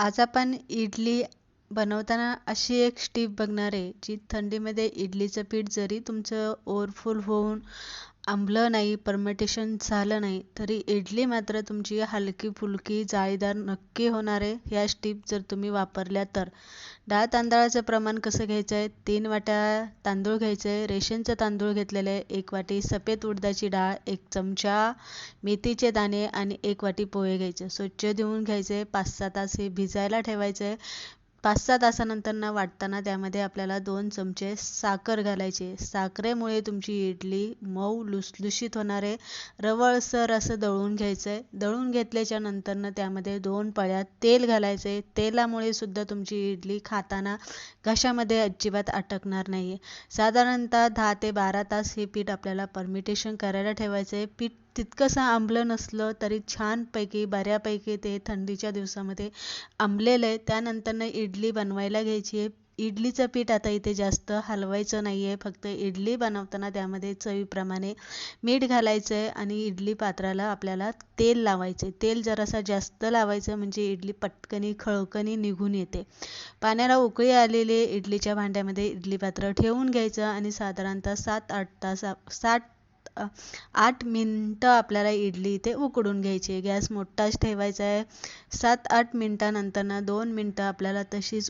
आज आपण इडली बनवताना अशी एक टिप बघणार आहे, जी थंडीमध्ये इडलीचं पीठ जरी तुमचं ओव्हरफुल होऊन आंबलं नाही, फर्मेंटेशन झालं नाही, तरी इडली मात्र तुमची हलकी-फुलकी, जाळीदार नक्की होणार आहे. ह्या टिप जर तुम्ही वापरल्या तर. डाळ तांदळाचं प्रमाण कसं घ्यायचं आहे? 3 वाट्या तांदूळ घ्यायचे आहे. रेशनचं तांदूळ घेतलेलं आहे. 1 वाटी सफेद उडदाची डाळ, 1 चमचा मेथीचे दाणे आणि 1 वाटी पोहे घ्यायचे. स्वच्छ धुवून घ्यायचे. 5-6 तास हे भिजायला ठेवायचे. 5-6 तासानंतर वाटताना त्यामध्ये आपल्याला 2 चमचे साखर घालायची. साखरेमुळे तुमची इडली मऊ लुसलुशीत होणार आहे. रवळसर असं दळून घ्यायचं आहे. दळून घेतल्याच्या नंतरनं त्यामध्ये 2 पळ्या तेल घालायचे. तेलामुळे सुद्धा तुमची इडली खाताना घशामध्ये अजिबात अटकणार नाही आहे. साधारणतः 10 ते 12 तास हे पीठ आपल्याला फर्मेंटेशन करायला ठेवायचं आहे. पीठ तितकंसं आंबलं नसलं तरी छानपैकी बऱ्यापैकी ते थंडीच्या दिवसामध्ये आंबलेलं आहे. त्यानंतरनं इडली बनवायला घ्यायची आहे. इडलीचं पीठ आता इथे जास्त हलवायचं नाही आहे. फक्त इडली बनवताना त्यामध्ये चवीप्रमाणे मीठ घालायचं आहे आणि इडली पात्राला आपल्याला तेल लावायचं आहे. तेल जरासा जास्त लावायचं म्हणजे इडली पटकनी खळखणी निघून येते. पाण्याला उकळी आलेली इडलीच्या भांड्यामध्ये इडली पात्र ठेवून घ्यायचं आणि साधारणतः 8 मिनिटं आपल्याला इडली इथे उकडून घ्यायची आहे. गॅस मोठाच ठेवायचा आहे. 7-8 मिनिटानंतर 2 मिनिटं आपल्याला तशीच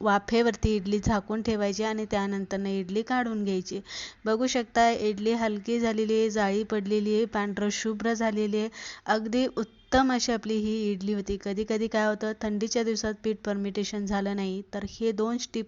वाफेवरती इडली झाकून ठेवायची आणि त्यानंतर इडली काढून घ्यायची. बघू शकता इडली हलकी झालेली आहे, जाळी पडलेली आहे, पांढरं शुभ्र झालेली आहे. अगदी उत्तम अशी आपली ही इडली होती. कधी कधी काय होतं, थंडीच्या दिवसात पीठ फर्मेंटेशन झालं नाही तर हे 2 स्टेप